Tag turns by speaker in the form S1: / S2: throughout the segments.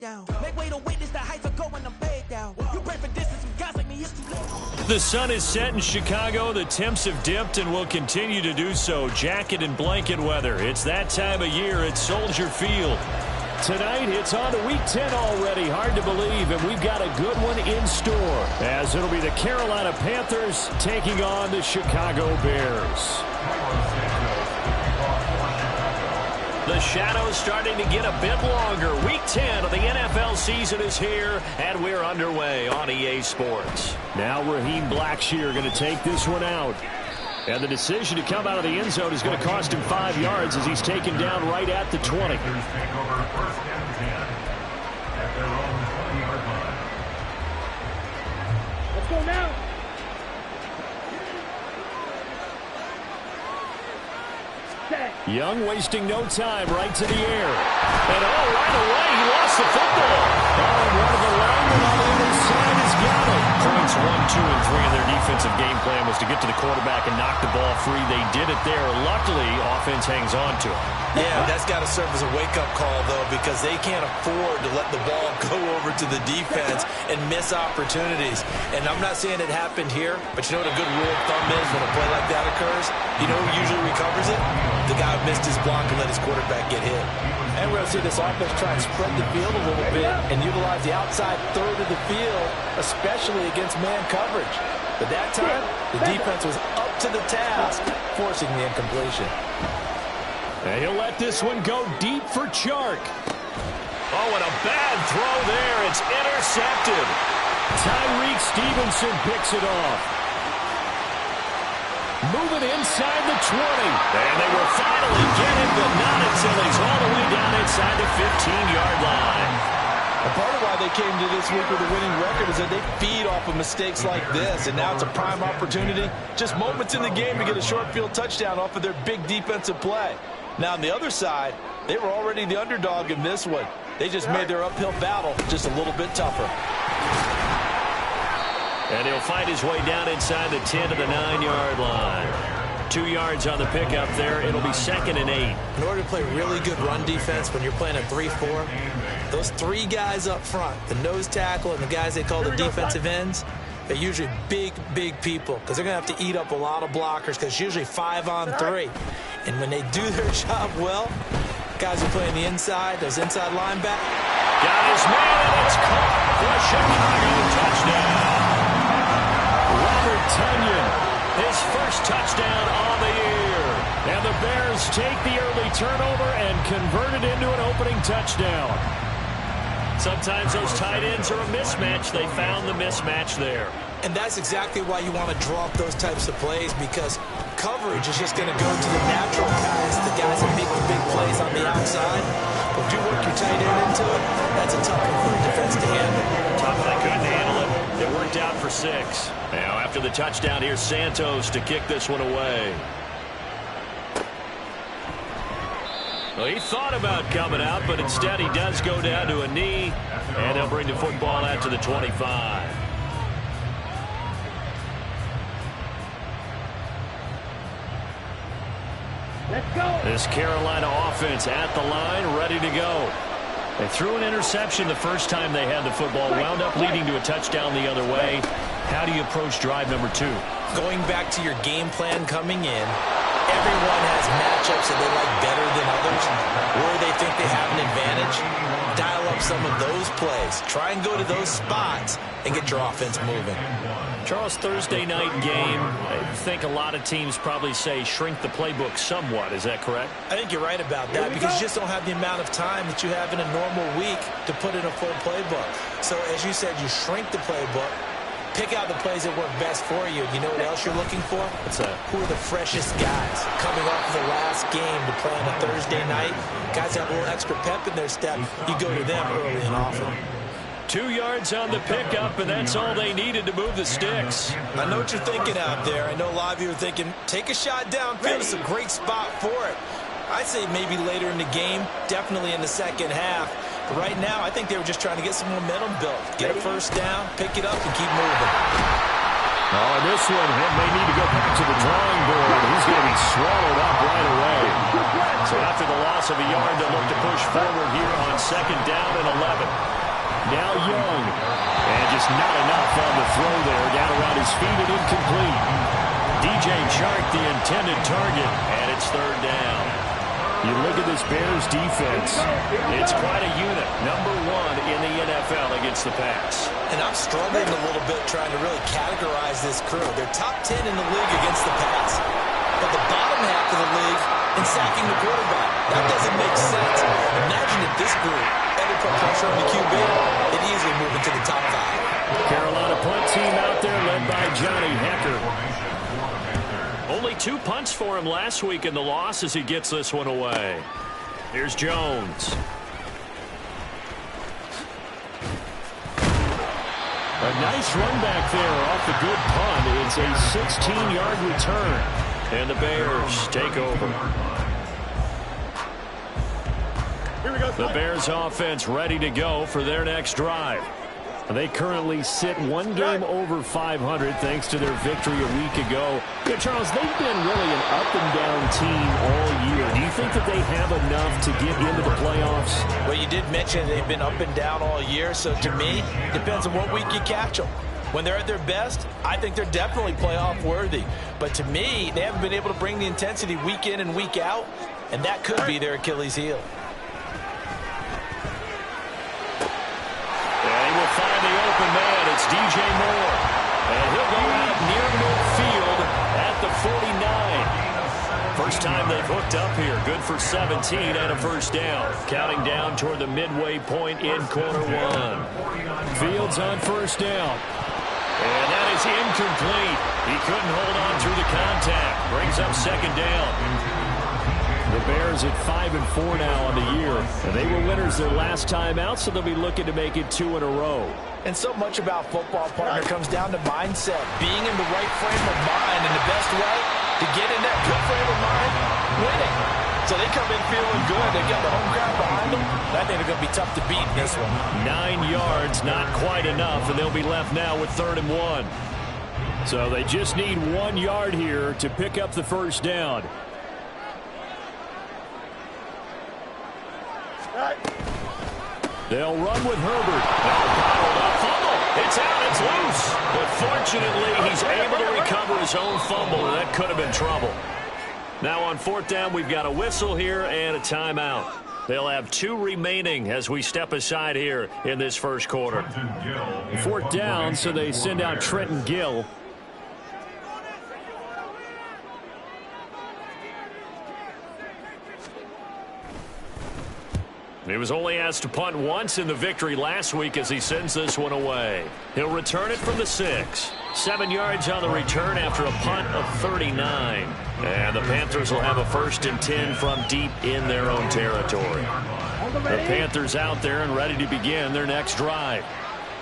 S1: down. Make way to witness the heights are going, I'm paid down. You pray for distance, some guys like me, it's too late.
S2: The sun is set in Chicago. The temps have dipped and will continue to do so. Jacket and blanket weather. It's that time of year at Soldier Field. Tonight, it's on to Week 10 already. Hard to believe, and we've got a good one in store, as it'll be the Carolina Panthers taking on the Chicago Bears. The shadow's starting to get a bit longer. Week 10 of the NFL season is here, and we're underway on EA Sports. Now Raheem Blackshear going to take this one out. And the decision to come out of the end zone is going to cost him 5 yards as he's taken down right at the 20.
S3: Let's go now.
S2: Young wasting no time, right to the air. And right away, he lost the football. And one of the linemen on the other side has got it. Points 1, 2, and 3 in their defensive game plan was to get to the quarterback and knock the ball free. They did it there. Luckily, offense hangs on to it.
S4: Yeah, that's got to serve as a wake-up call, though, because they can't afford to let the ball go over to the defense and miss opportunities. And I'm not saying it happened here, but you know what a good rule of thumb is when a play like that occurs? You know who usually recovers it? The guy who missed his block and let his quarterback get hit.
S5: And we're going to see this offense try and spread the field a little bit and utilize the outside third of the field, especially against man coverage. But that time, the defense was up to the task, forcing the incompletion.
S2: And he'll let this one go deep for Chark. Oh, and a bad throw there. It's intercepted. Tyreek Stevenson picks it off. Moving inside the 20. And they will finally get him, but not until he's all the way down inside the 15-yard line.
S5: And part of why they came to this week with a winning record is that they feed off of mistakes like this, and now it's a prime opportunity. Just moments in the game to get a short field touchdown off of their big defensive play. Now, on the other side, they were already the underdog in this one. They just made their uphill battle just a little bit tougher.
S2: And he'll find his way down inside the 10 to the 9-yard line. 2 yards on the pickup there. It'll be 2nd and 8.
S4: In order to play really good run defense when you're playing a 3-4, those 3 guys up front, the nose tackle and the guys they call the defensive ends, they're usually big, big people because they're going to have to eat up a lot of blockers because it's usually 5 on 3. And when they do their job well, guys who play on the inside, those inside linebackers.
S2: Got his man, and it's caught for a Chicago touchdown. Robert Tonyan, his first touchdown on the year. And the Bears take the early turnover and convert it into an opening touchdown. Sometimes those tight ends are a mismatch. They found the mismatch there.
S4: And that's exactly why you want to draw up those types of plays, because coverage is just going to go to the natural guys, the guys that make the big plays on the outside. But if you work your tight end into it, that's a tough one for the defense to handle.
S2: Tough, they couldn't handle it. It worked out for 6. Now after the touchdown, here's Santos to kick this one away. Well, he thought about coming out, but instead he does go down to a knee, and they'll bring the football out to the 25.
S3: Let's go.
S2: This Carolina offense at the line, ready to go. They threw an interception the first time they had the football, wound up leading to a touchdown the other way. How do you approach drive number 2?
S4: Going back to your game plan coming in, everyone has matchups that they like better than others, where they think they have an advantage. Dial up some of those plays. Try and go to those spots and get your offense moving.
S2: Charles, Thursday night game, I think a lot of teams probably say shrink the playbook somewhat. Is that correct?
S4: I think you're right about that because you just don't have the amount of time that you have in a normal week to put in a full playbook. So, as you said, you shrink the playbook. Pick out the plays that work best for you. You know what else you're looking for?
S2: What's that?
S4: Who are the freshest guys coming off of the last game to play on a Thursday night? Guys have a little extra pep in their step. You go to them early and often.
S2: 2 yards on the pickup, and that's all they needed to move the sticks.
S4: I know what you're thinking out there. I know a lot of you are thinking, take a shot downfield. It's a great spot for it. I'd say maybe later in the game, definitely in the second half. But right now, I think they were just trying to get some momentum built. Get a first down, pick it up, and keep moving.
S2: Oh, and this one may need to go back to the drawing board. He's going to be swallowed up right away. So after the loss of a yard, they'll look to push forward here on 2nd down and 11. Now Young. And just not enough on the throw there. Down around his feet and incomplete. DJ Chark, the intended target, and it's 3rd down. You look at this Bears defense. It's quite a unit. Number 1 in the NFL against the pass.
S4: And I'm struggling a little bit trying to really categorize this crew. They're top 10 in the league against the pass, but the bottom half of the league in sacking the quarterback. That doesn't make sense. Imagine if this group ever put pressure on the QB, it'd easily move into the top 5.
S2: Carolina punt team out there led by Johnny Hekker. Only 2 punts for him last week in the loss as he gets this one away. Here's Jones. A nice run back there off the good punt. It's a 16-yard return. And the Bears take over.
S3: Here we go.
S2: The Bears offense ready to go for their next drive. They currently sit 1 game over 500 thanks to their victory a week ago. Yeah, Charles, they've been really an up-and-down team all year. Do you think that they have enough to get into the playoffs?
S4: Well, you did mention they've been up and down all year, so to me, depends on what week you catch them. When they're at their best, I think they're definitely playoff worthy. But to me, they haven't been able to bring the intensity week in and week out, and that could be their Achilles heel.
S2: Find the open man. It's DJ Moore. And he'll go out near midfield at the 49. First time they've hooked up here. Good for 17 and a 1st down. Counting down toward the midway point in quarter 1. Fields on 1st down. And that is incomplete. He couldn't hold on through the contact. Brings up 2nd down. The Bears at 5-4 now on the year. And they were winners their last time out, so they'll be looking to make it 2 in a row.
S4: And so much about football, partner, comes down to mindset. Being in the right frame of mind, and the best way to get in that good frame of mind, winning. So they come in feeling good. They got the home crowd behind them. I think they're going to be tough to beat in this one.
S2: 9 yards, not quite enough, and they'll be left now with 3rd and 1. So they just need 1 yard here to pick up the 1st down. They'll run with Herbert. It's out. It's loose. But fortunately, he's able to recover his own fumble, and that could have been trouble. Now on 4th down, we've got a whistle here and a timeout. They'll have 2 remaining as we step aside here in this 1st quarter. 4th down, so they send out Trenton Gill. He was only asked to punt once in the victory last week as he sends this one away. He'll return it from the 6. 7 yards on the return after a punt of 39. And the Panthers will have a 1st and 10 from deep in their own territory. The Panthers out there and ready to begin their next drive.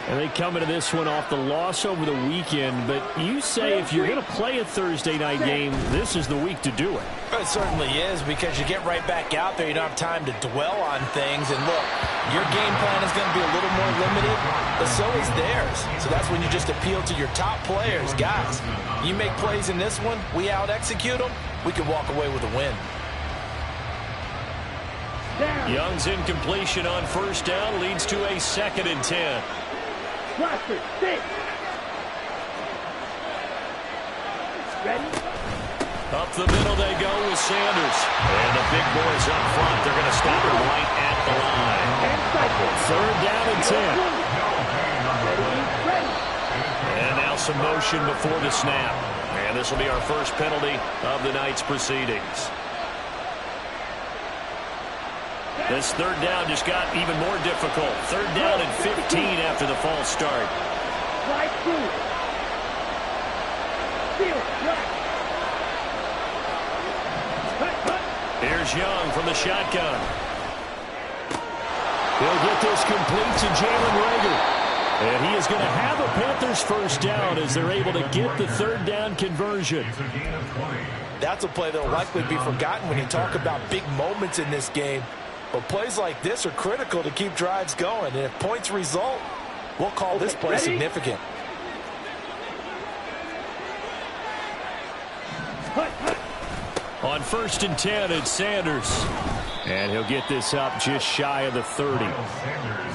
S2: And they come into this one off the loss over the weekend. But you say if you're going to play a Thursday night game, this is the week to do it.
S4: It certainly is, because you get right back out there. You don't have time to dwell on things. And look, your game plan is going to be a little more limited, but so is theirs. So that's when you just appeal to your top players. Guys, you make plays in this one, we out-execute them, we can walk away with a win.
S2: Young's incompletion on 1st down leads to a 2nd and 10.
S3: Cluster, 6. Ready?
S2: Up the middle they go with Sanders. And the big boys up front. They're going to stop him right at the line. 3rd down and 10. And now some motion before the snap. And this will be our first penalty of the night's proceedings. This 3rd down just got even more difficult. 3rd down and 15 after the false start.
S3: Right through. Field, right.
S2: Here's Young from the shotgun. He'll get this complete to Jalen Reagor. And he is going to have a Panthers 1st down as they're able to get the 3rd down conversion.
S4: That's a play that will likely be forgotten when you talk about big moments in this game. But plays like this are critical to keep drives going. And if points result, we'll call this play significant.
S2: On 1st and 10, it's Sanders. And he'll get this up just shy of the 30.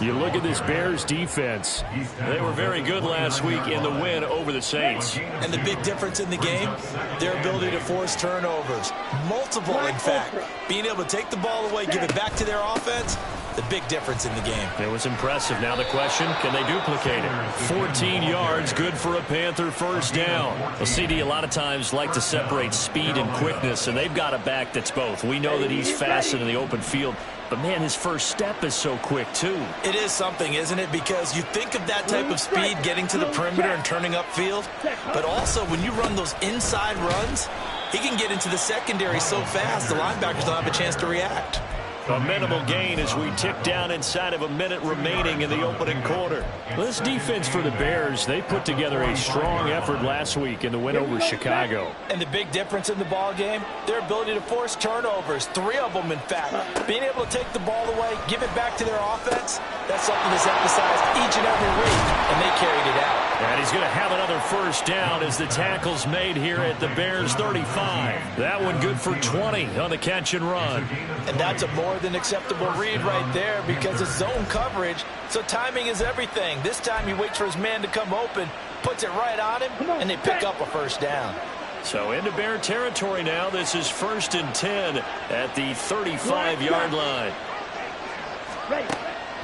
S2: You look at this Bears defense. They were very good last week in the win over the Saints.
S4: And the big difference in the game, their ability to force turnovers. Multiple, in fact. Being able to take the ball away, give it back to their offense, the big difference in the game.
S2: It was impressive. Now the question, can they duplicate it? 14 yards, good for a Panther first down. Well, CD a lot of times like to separate speed and quickness, and they've got a back that's both. We know that he's fast in the open field, but, man, his first step is so quick, too.
S4: It is something, isn't it? Because you think of that type of speed getting to the perimeter and turning upfield, but also when you run those inside runs, he can get into the secondary so fast the linebackers don't have a chance to react.
S2: A minimal gain as we tick down inside of a minute remaining in the opening quarter. This defense for the Bears, they put together a strong effort last week in the win over Chicago.
S4: And the big difference in the ball game, their ability to force turnovers, 3 of them in fact. Being able to take the ball away, give it back to their offense, that's something that's emphasized each and every week, and they carried it out.
S2: And he's going to have another first down as the tackle's made here at the Bears 35. That one good for 20 on the catch and run.
S4: And that's a more than acceptable read right there because it's zone coverage, so timing is everything. This time he waits for his man to come open, puts it right on him, and they pick up a first down.
S2: So into Bear territory now. This is 1st and 10 at the 35-yard line.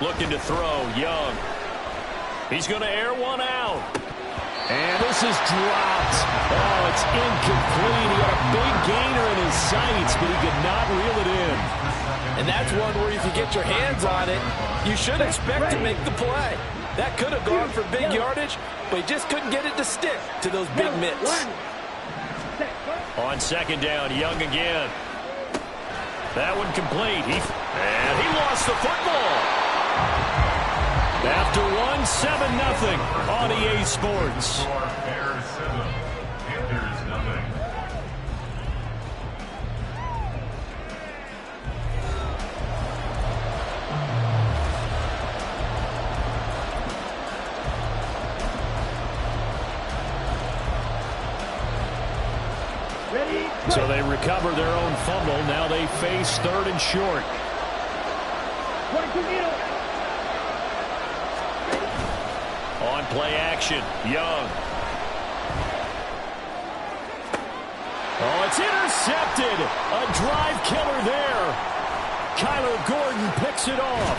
S2: Looking to throw, Young. He's going to air one out. And this is dropped. Oh, it's incomplete. He had a big gainer in his sights, but he could not reel it in.
S4: And that's one where if you get your hands on it, you should expect to make the play. That could have gone for big yardage, but he just couldn't get it to stick to those big mitts.
S2: On 2nd down, Young again. That one complete. And he lost the football. After 7-0 on EA Sports. So they recover their own fumble. Now they face 3rd and short. On play action, Young. Oh, it's intercepted. A drive killer there. Kyler Gordon picks it off.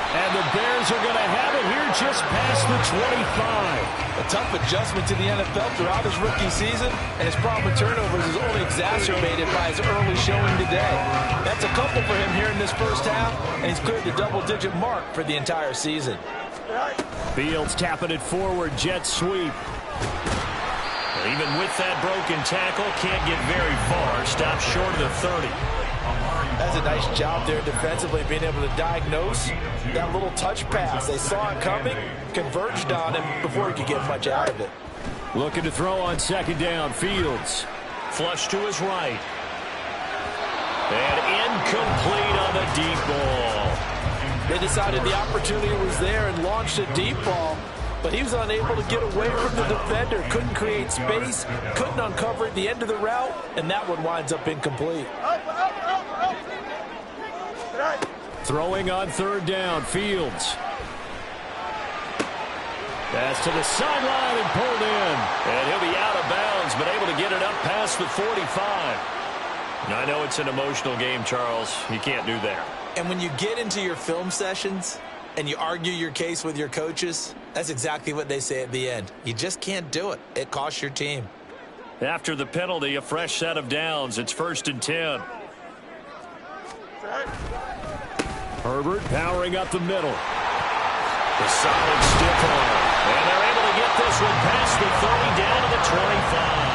S2: And the Bears are going to have it here just past the 25.
S4: A tough adjustment to the NFL throughout his rookie season, and his problem with turnovers is only exacerbated by his early showing today. That's a couple for him here in this first half, and he's cleared the double-digit mark for the entire season.
S2: Fields tapping it forward, jet sweep. Even with that broken tackle, can't get very far. Stops short of the 30.
S4: That's a nice job there defensively, being able to diagnose that little touch pass. They saw it coming, converged on him before he could get much out of it.
S2: Looking to throw on 2nd down, Fields. Flush to his right. And incomplete on the deep ball.
S4: They decided the opportunity was there and launched a deep ball, but he was unable to get away from the defender, couldn't create space, couldn't uncover at the end of the route, and that one winds up incomplete.
S2: Throwing on 3rd down, Fields. Pass to the sideline and pulled in. And he'll be out of bounds, but able to get it up past the 45. Now, I know it's an emotional game, Charles. You can't do that.
S4: And when you get into your film sessions and you argue your case with your coaches, that's exactly what they say at the end. You just can't do it. It costs your team.
S2: After the penalty, a fresh set of downs. It's 1st and 10. Herbert powering up the middle. The solid stiff arm. And they're able to get this one past the 30 down to the 25.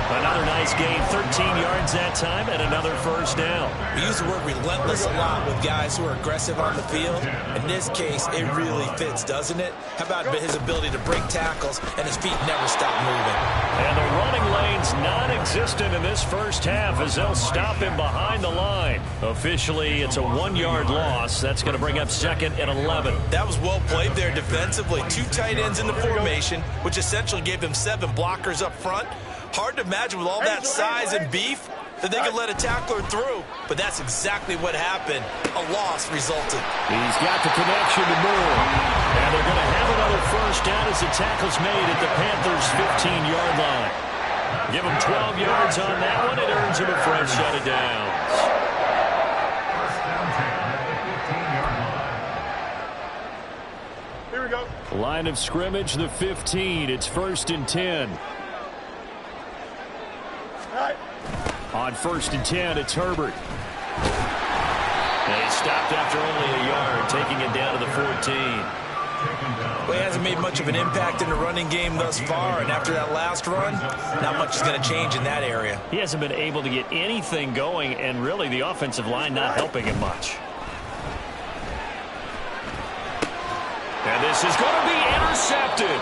S2: Another nice gain, 13 yards that time, and another first down.
S4: We use the word relentless a lot with guys who are aggressive on the field. In this case, it really fits, doesn't it? How about his ability to break tackles and his feet never stop moving?
S2: And the running lane's non-existent in this first half as they'll stop him behind the line. Officially, it's a 1-yard loss. That's going to bring up 2nd and 11.
S4: That was well played there defensively. 2 tight ends in the formation, which essentially gave them 7 blockers up front. Hard to imagine with all that size and beef, that they could let a tackler through, but that's exactly what happened. A loss resulted.
S2: He's got the connection to Moore. And they're going to have another first down as the tackle's made at the Panthers' 15-yard line. Give him 12 yards on that one. It earns him a fresh set of downs.
S3: Here we go.
S2: Line of scrimmage, the 15. It's 1st and 10.
S3: All right.
S2: On 1st and 10, it's Herbert. And he stopped after only a yard, taking it down to the 14.
S4: Well, he hasn't made much of an impact in the running game thus far, and after that last run, not much is going to change in that area.
S2: He hasn't been able to get anything going, and really the offensive line not helping him much. And this is going to be intercepted.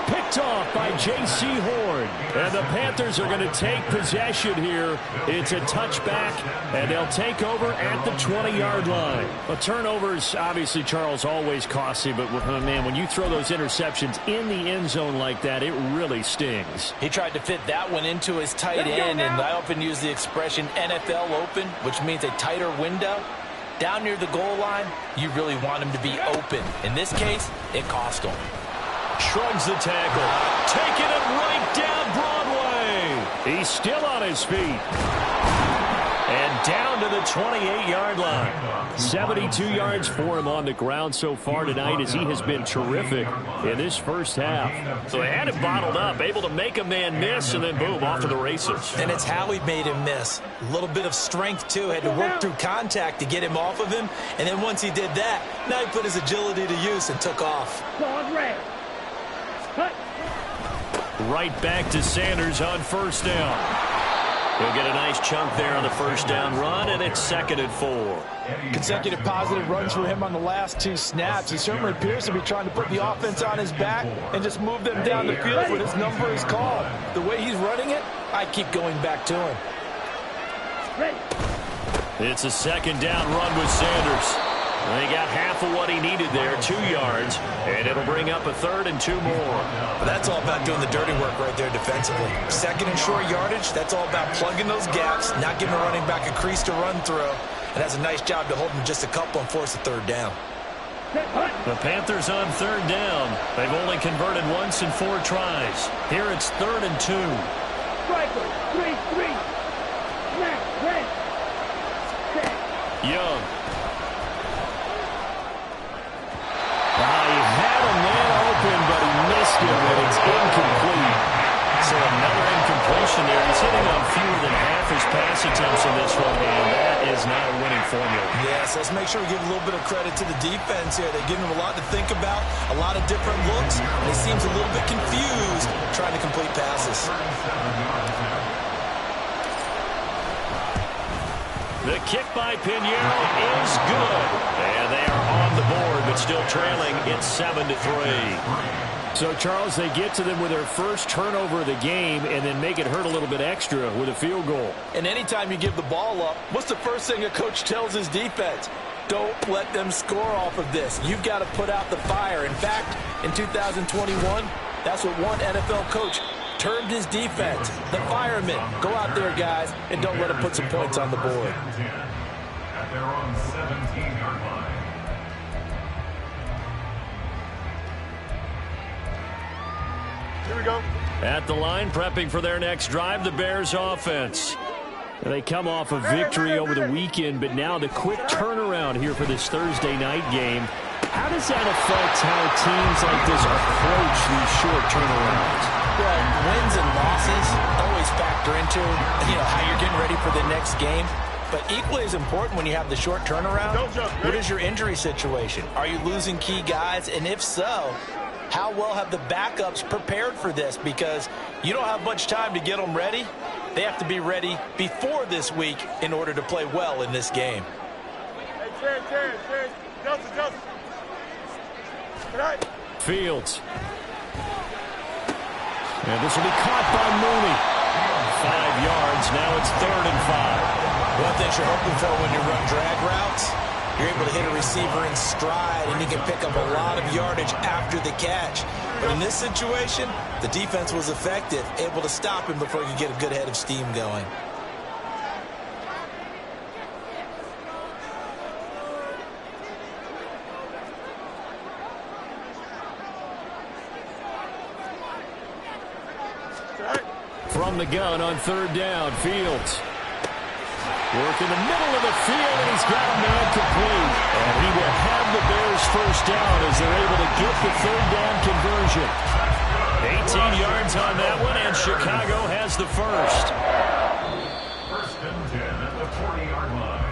S2: Picked off by J.C. Horn. And the Panthers are going to take possession here. It's a touchback, and they'll take over at the 20-yard line. Well, turnovers, obviously, Charles, always costly, but, man, when you throw those interceptions in the end zone like that, it really stings.
S5: He tried to fit that one into his tight end, and I often use the expression NFL open, which means a tighter window. Down near the goal line, you really want him to be open. In this case, it cost him.
S2: Shrugs the tackle. Taking it right down Broadway. He's still on his feet. And down to the 28-yard line. 72 yards for him on the ground so far tonight as he has been terrific in this first half. So they had it bottled up, able to make a man miss, and then boom, off to the races.
S4: And it's how he made him miss. A little bit of strength, too. Had to work through contact to get him off of him. And then once he did that, now he put his agility to use and took off.
S3: Dog red. Cut.
S2: Right back to Sanders on first down. He'll get a nice chunk there on the first down run, and it's 2nd and 4.
S5: Consecutive positive runs for him on the last 2 snaps. He certainly appears to be trying to put the offense on his back and just move them down the field when his number is called. The way he's running it, I keep going back to him.
S3: Ready.
S2: It's a 2nd down run with Sanders. They got half of what he needed there, 2 yards, and it'll bring up a 3rd and 2 more.
S4: But that's all about doing the dirty work right there defensively. 2nd and short yardage, that's all about plugging those gaps, not giving a running back a crease to run through, and that's a nice job to hold him just a couple and force a 3rd down.
S2: The Panthers on 3rd down. They've only converted once in 4 tries. Here it's 3rd and 2.
S3: Striker. 3-3. Snap. Red. Set.
S2: Young. He had a man open, but he missed him, and it's incomplete. So another incompletion there. He's hitting on fewer than half his pass attempts in this one, and that is not a winning formula.
S4: Yes, let's make sure we give a little bit of credit to the defense here. They're giving him a lot to think about, a lot of different looks, and he seems a little bit confused trying to complete passes.
S2: The kick by Pinheiro is good. And they are on the board, but still trailing. It's 7-3. So, Charles, they get to them with their first turnover of the game and then make it hurt a little bit extra with a field goal.
S5: And anytime you give the ball up, what's the first thing a coach tells his defense? Don't let them score off of this. You've got to put out the fire. In fact, in 2021, that's what one NFL coach termed his defense, the firemen. Go out there, guys, and don't let them put some points on the board.
S6: At their own 17-yard line.
S3: Here we go.
S2: At the line, prepping for their next drive, the Bears offense. They come off a victory over the weekend, but now the quick turnaround here for this Thursday night game. How does that affect how teams like this approach these short turnarounds?
S4: Well, wins and losses always factor into, how you're getting ready for the next game. But equally as important when you have the short turnaround, what is your injury situation? Are you losing key guys? And if so, how well have the backups prepared for this? Because you don't have much time to get them ready. They have to be ready before this week in order to play well in this game.
S3: Hey, Terrence. Justin. Good night.
S2: Fields. And this will be caught by Mooney. 5 yards. Now it's 3rd and 5.
S4: One thing you're hoping for when you run drag routes, you're able to hit a receiver in stride, and he can pick up a lot of yardage after the catch. But in this situation, the defense was effective, able to stop him before he could get a good head of steam going.
S2: from the gun on third down. Fields. Work in the middle of the field, and he's got a man complete. And he will have the Bears first down as they're able to get the third down conversion. 18 yards on that one, and Chicago has the first.
S6: First and 10 at the 40-yard line.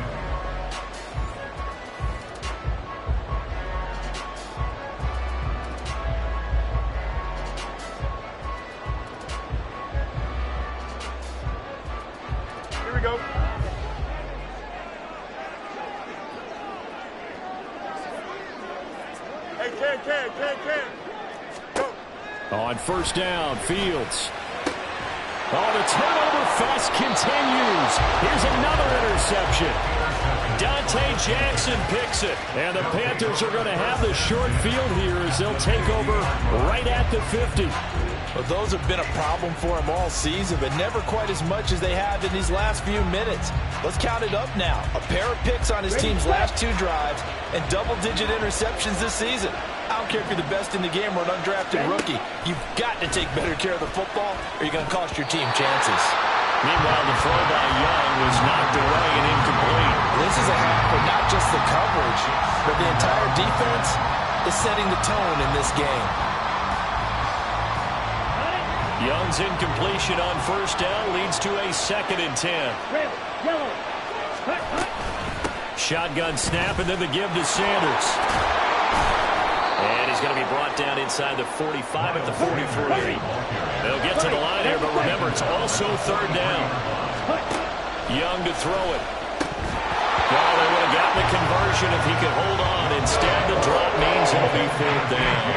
S3: Here we go. Hey, Ken. Go.
S2: On first down, Fields. Oh, the turnover fest continues. Here's another interception. Dante Jackson picks it. And the Panthers are going to have the short field here as they'll take over right at the 50.
S5: Well, those have been a problem for him all season, but never quite as much as they have in these last few minutes. Let's count it up now. A pair of picks on his team's last 2 drives and double-digit interceptions this season. I don't care if you're the best in the game or an undrafted rookie. You've got to take better care of the football or you're going to cost your team chances.
S2: Meanwhile, the throw by Young was knocked away and incomplete.
S5: This is a half for not just the coverage, but the entire defense is setting the tone in this game.
S2: Young's incompletion on first down leads to a 2nd and 10.
S3: Red, yellow.
S2: Shotgun snap and then the give to Sanders. And he's going to be brought down inside the 45 at the 43. They'll get to the line here, but remember, it's also third down. Young to throw it. Well, they would have gotten the conversion if he could hold on. Instead, the drop means it'll be third down.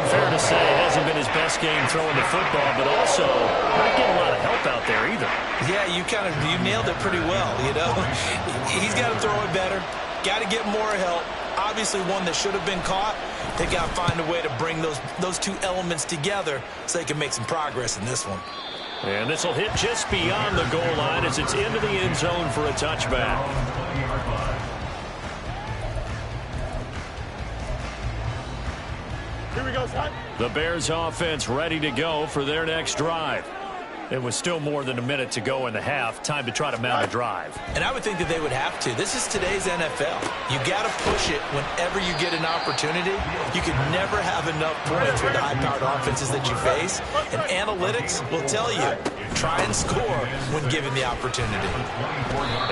S2: Fair to say, it hasn't been his best game throwing the football, but also not getting a lot of help out there either.
S4: Yeah, you nailed it pretty well, you know. He's got to throw it better. Got to get more help. Obviously one that should have been caught. They got to find a way to bring those 2 elements together so they can make some progress in this one.
S2: And this will hit just beyond the goal line as it's into the end zone for a touchback.
S3: Here we go, son.
S2: The Bears offense ready to go for their next drive. It was still more than a minute to go in the half. Time to try to mount a drive.
S4: And I would think that they would have to. This is today's NFL. You got to push it whenever you get an opportunity. You can never have enough points with the high-powered offenses that you face. And analytics will tell you, try and score when given the opportunity.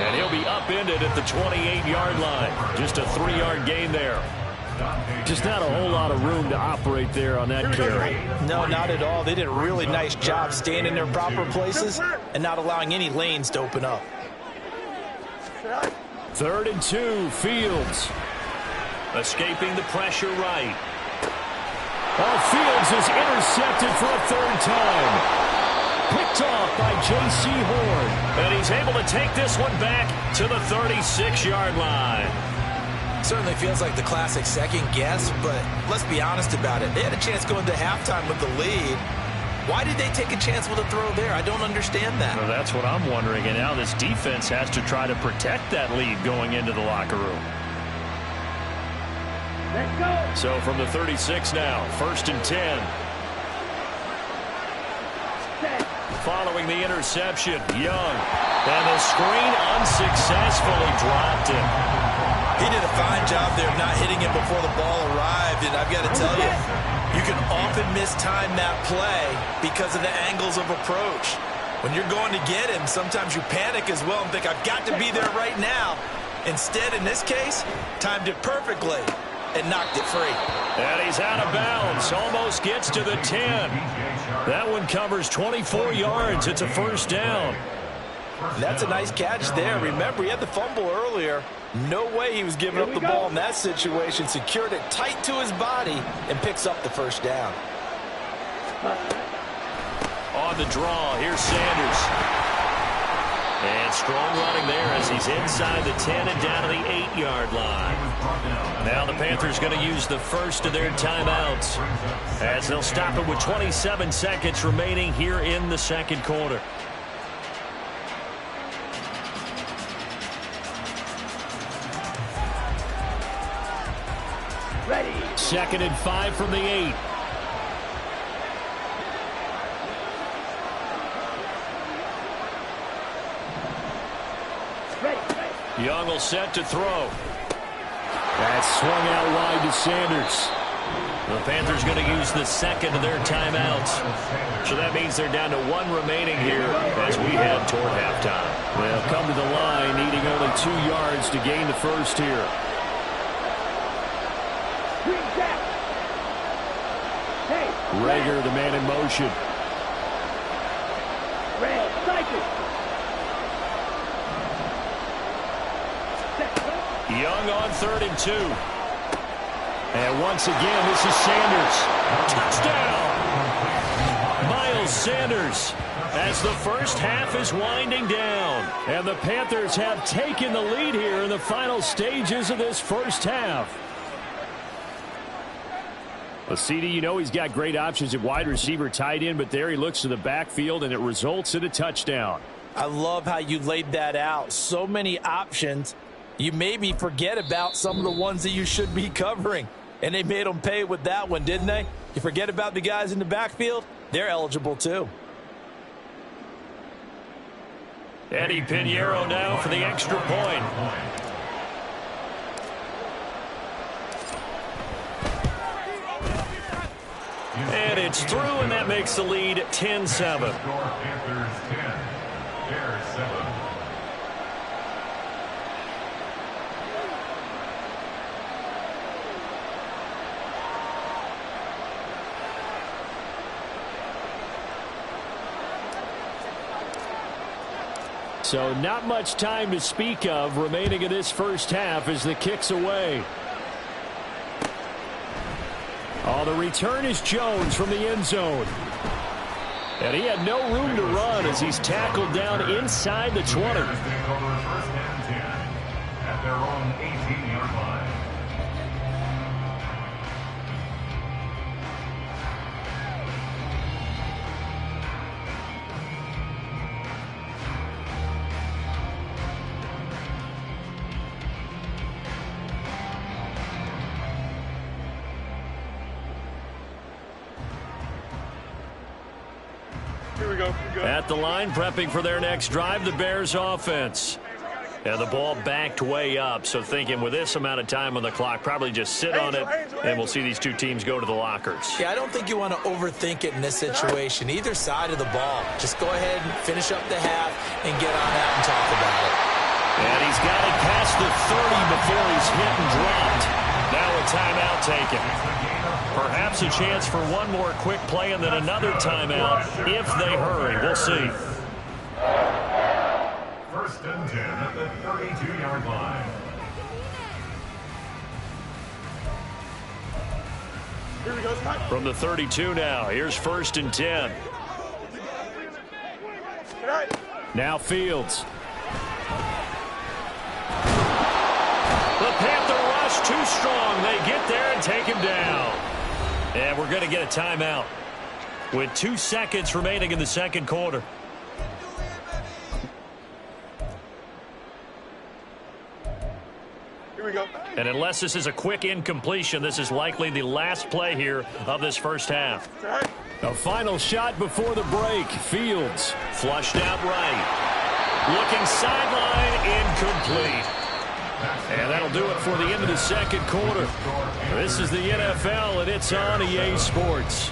S2: And he'll be upended at the 28-yard line. Just a 3-yard gain there. Just not a whole lot of room to operate there on that carry.
S5: No, not at all. They did a really nice job staying in their proper places and not allowing any lanes to open up.
S2: 3rd and 2, Fields. Escaping the pressure right. Oh, Fields is intercepted for a 3rd time. Picked off by J.C. Horn. And he's able to take this one back to the 36-yard line.
S4: Certainly feels like the classic second guess, but let's be honest about it. They had a chance going to halftime with the lead. Why did they take a chance with a throw there? I don't understand that.
S2: Well, that's what I'm wondering. And now this defense has to try to protect that lead going into the locker room.
S3: Let's go.
S2: So from the 36 now, 1st and 10. Following the interception, Young. And the screen unsuccessfully dropped him.
S4: He did a fine job there of not hitting him before the ball arrived, and I've got to tell you, you can often mistime that play because of the angles of approach. When you're going to get him, sometimes you panic as well and think, I've got to be there right now. Instead, in this case, timed it perfectly and knocked it free.
S2: And he's out of bounds, almost gets to the 10. That one covers 24 yards. It's a 1st down.
S5: That's a nice catch there. Remember, he had the fumble earlier. No way he was giving up the ball in that situation. Secured it tight to his body and picks up the 1st down.
S2: On the draw, here's Sanders. And strong running there as he's inside the 10 and down to the 8-yard line. Now the Panthers going to use the first of their timeouts as they'll stop it with 27 seconds remaining here in the 2nd quarter.
S3: Ready.
S2: 2nd and 5 from the 8. Young will set to throw. That's swung out wide to Sanders. The Panthers going to use the second of their timeouts. So that means they're down to 1 remaining here as we head toward halftime. They'll come to the line needing only 2 yards to gain the first here. Rager, the man in motion. Young on 3rd and 2. And once again, this is Sanders. Touchdown! Miles Sanders as the first half is winding down. And the Panthers have taken the lead here in the final stages of this first half. Well, CD, you know he's got great options at wide receiver, tight end, but there he looks to the backfield, and it results in a touchdown.
S4: I love how you laid that out. So many options. You maybe forget about some of the ones that you should be covering. And they made them pay with that one, didn't they? You forget about the guys in the backfield? They're eligible too.
S2: Eddie Pinheiro now for the extra point. And it's through, and that makes the lead 10-7.
S6: Panthers 10, Bears 7.
S2: So not much time to speak of remaining in this first half as the kick's away. Oh, the return is Jones from the end zone. And he had no room to run as he's tackled down inside the 20.
S6: Bears take over 1st and 10 at their own 18-yard line.
S2: At the line, prepping for their next drive, the Bears offense. And the ball backed way up, so thinking with this amount of time on the clock, probably just sit on it, and we'll see these two teams go to the lockers.
S4: Yeah, I don't think you want to overthink it in this situation. Either side of the ball. Just go ahead and finish up the half and get on out and talk about it.
S2: And he's got it past the 30 before he's hit and dropped. Now a timeout taken. Perhaps a chance for one more quick play and then another timeout if they hurry. We'll see.
S6: 1st and 10 at the 32-yard line.
S3: Here we go, Scott.
S2: From the 32 now, here's 1st and 10. Now Fields. The Panther rush too strong. They get there and take him down. And we're going to get a timeout with 2 seconds remaining in the second quarter.
S3: Here we go.
S2: And unless this is a quick incompletion, this is likely the last play here of this first half. A final shot before the break. Fields flushed out right. Looking sideline, incomplete. And that'll do it for the end of the second quarter. This is the NFL, and it's on EA Sports.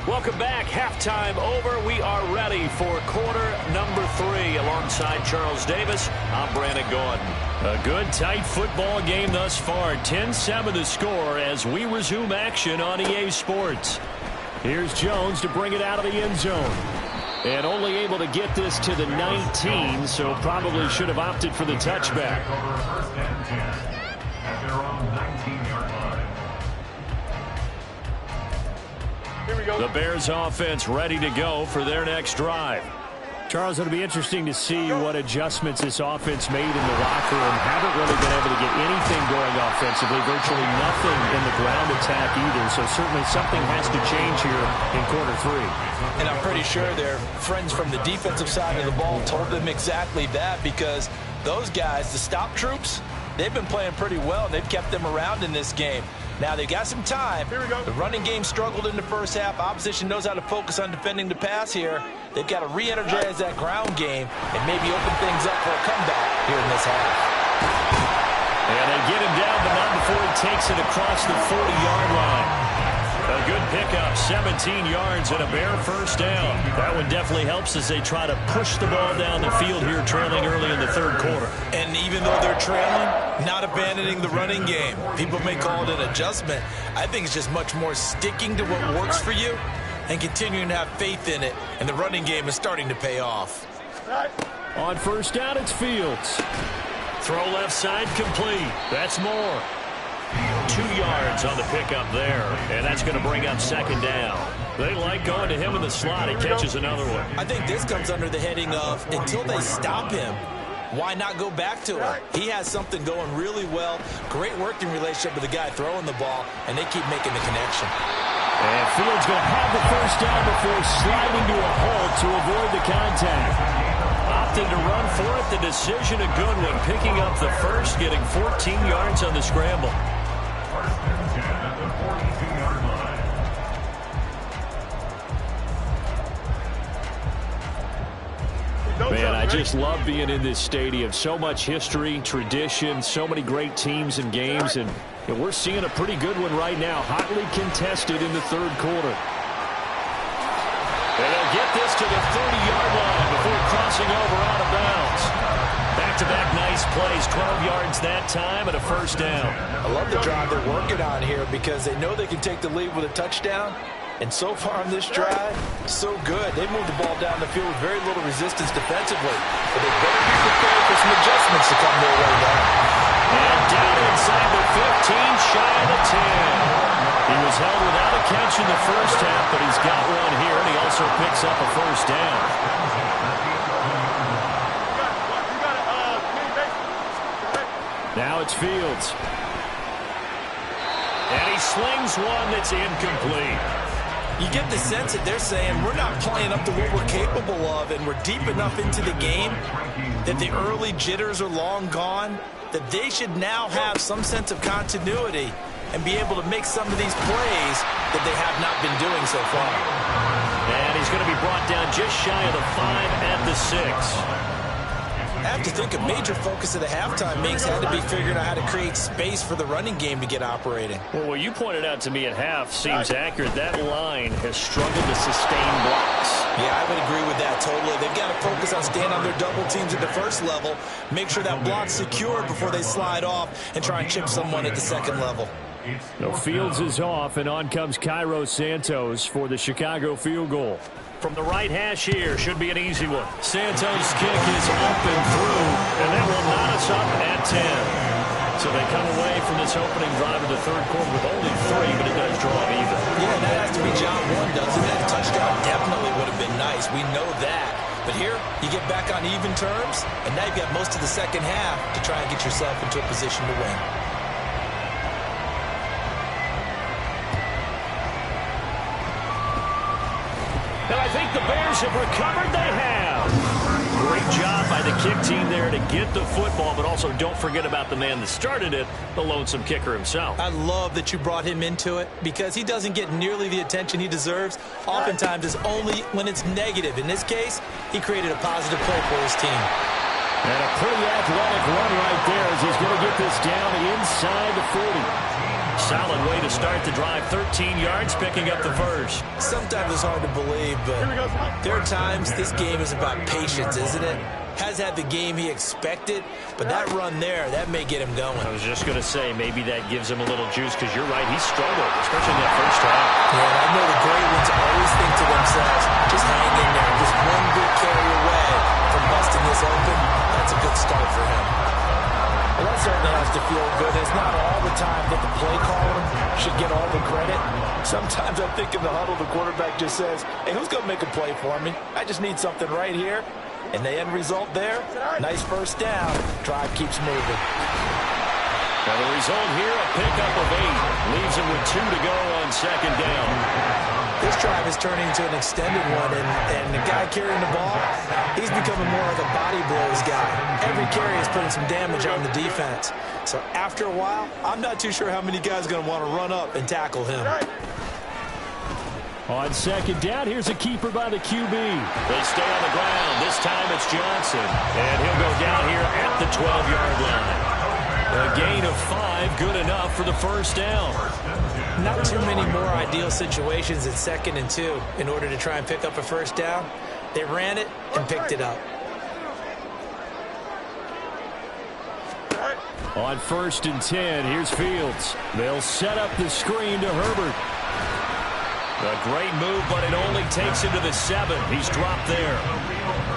S2: Welcome back. Halftime over. We are ready for quarter number 3. Alongside Charles Davis, I'm Brandon Gordon. A good, tight football game thus far. 10-7 the score as we resume action on EA Sports. Here's Jones to bring it out of the end zone. And only able to get this to the 19, so probably should have opted for the touchback.
S6: Over 1st and 10 at their own 19-yard line.
S3: Here we go.
S2: The Bears offense ready to go for their next drive. Charles, it'll be interesting to see what adjustments this offense made in the locker room. Haven't really been able to get anything going offensively, virtually nothing in the ground attack either. So certainly something has to change here in quarter 3.
S4: And I'm pretty sure their friends from the defensive side of the ball told them exactly that, because those guys, the stop troops,
S5: they've been playing pretty well. They've kept them around in this game. Now, they've got some time.
S3: Here we go.
S5: The running game struggled in the first half. Opposition knows how to focus on defending the pass here. They've got to re-energize that ground game and maybe open things up for a comeback here in this half.
S2: And they get him down, but not before he takes it across the 40-yard line. A good pickup, 17 yards and a Bear first down. That one definitely helps as they try to push the ball down the field here, trailing early in the third quarter.
S5: And even though they're trailing, not abandoning the running game. People may call it an adjustment. I think it's just much more sticking to what works for you and continuing to have faith in it. And the running game is starting to pay off.
S2: On first down, it's Fields. Throw left side complete. That's Moore. 2 yards on the pickup there, and that's going to bring up second down. They like going to him in the slot. He catches another one.
S5: I think this comes under the heading of until they stop him, why not go back to him? He has something going really well. Great working relationship with the guy throwing the ball, and they keep making the connection.
S2: And Fields going to have the first down before sliding to a halt to avoid the contact. Opting to run for it. The decision a good one. Picking up the first, getting 14 yards on the scramble. Man, I just love being in this stadium. So much history, tradition, so many great teams and games, and we're seeing a pretty good one right now. Hotly contested in the third quarter. And they'll get this to the 30-yard line before crossing over out of bounds. Back-to-back nice plays, 12 yards that time and a first down.
S5: I love the drive they're working on here because they know they can take the lead with a touchdown. And so far on this drive, so good. They moved the ball down the field with very little resistance defensively. But they better be prepared for some adjustments to come their way now.
S2: And down inside the 15, shy of the 10. He was held without a catch in the first half, but he's got one here, and he also picks up a first down. Now it's Fields. And he slings one that's incomplete.
S5: You get the sense that they're saying we're not playing up to what we're capable of, and we're deep enough into the game that the early jitters are long gone, that they should now have some sense of continuity and be able to make some of these plays that they have not been doing so far.
S2: And he's going to be brought down just shy of the 5 at the 6.
S5: I have to think a major focus of the halftime makes had to be figuring out how to create space for the running game to get operating.
S2: Well, what you pointed out to me at half seems accurate. That line has struggled to sustain blocks.
S5: Yeah, I would agree with that totally. They've got to focus on staying on their double teams at the first level, make sure that block's secure before they slide off and try and chip someone at the second level.
S2: So Fields is off, and on comes Cairo Santos for the Chicago field goal. From the right hash here, should be an easy one. Santos' kick is up and through, and that will knot us up at 10. So they come away from this opening drive of the third quarter with only 3, but it does draw even.
S5: Yeah, that has to be job one, doesn't it? A touchdown definitely would have been nice. We know that. But here, you get back on even terms, and now you've got most of the second half to try and get yourself into a position to win.
S2: And I think the Bears have recovered. They have. Great job by the kick team there to get the football, but also don't forget about the man that started it, the lonesome kicker himself.
S5: I love that you brought him into it because he doesn't get nearly the attention he deserves. Oftentimes it's only when it's negative. In this case, he created a positive play for his team.
S2: And a pretty athletic run right there as he's going to get this down inside the 40. Solid way to start the drive. 13 yards, picking up the first.
S5: Sometimes it's hard to believe, but there are times this game is about patience, isn't it? Has had the game he expected, but that run there, that may get him going.
S2: I was just going to say, maybe that gives him a little juice, because you're right, he struggled, especially in that first half.
S5: Yeah, and I know the great ones always think to themselves, just hang in there, just one good carry away from busting this open. That's a good start for him. Well, that certainly has to feel good. It's not all the time that the play caller should get all the credit. Sometimes I think in the huddle, the quarterback just says, hey, who's going to make a play for me? I just need something right here. And the end result there, nice first down. Drive keeps moving.
S2: Now the result here, a pickup of 8. Leaves him with 2 to go on second down.
S5: This drive is turning into an extended one, and the guy carrying the ball,
S4: He's becoming more like a body blows guy. Every carry is putting some damage on the defense. So after a while, I'm not too sure how many guys are going to want to run up and tackle him.
S2: On second down, here's a keeper by the QB. They stay on the ground. This time it's Johnson. And he'll go down here at the 12-yard line. A gain of 5, good enough for the first down.
S4: Not too many more ideal situations at 2nd and 2 in order to try and pick up a first down. They ran it and picked it up.
S2: On 1st and 10, here's Fields. They'll set up the screen to Herbert. A great move, but it only takes him to the 7. He's dropped there.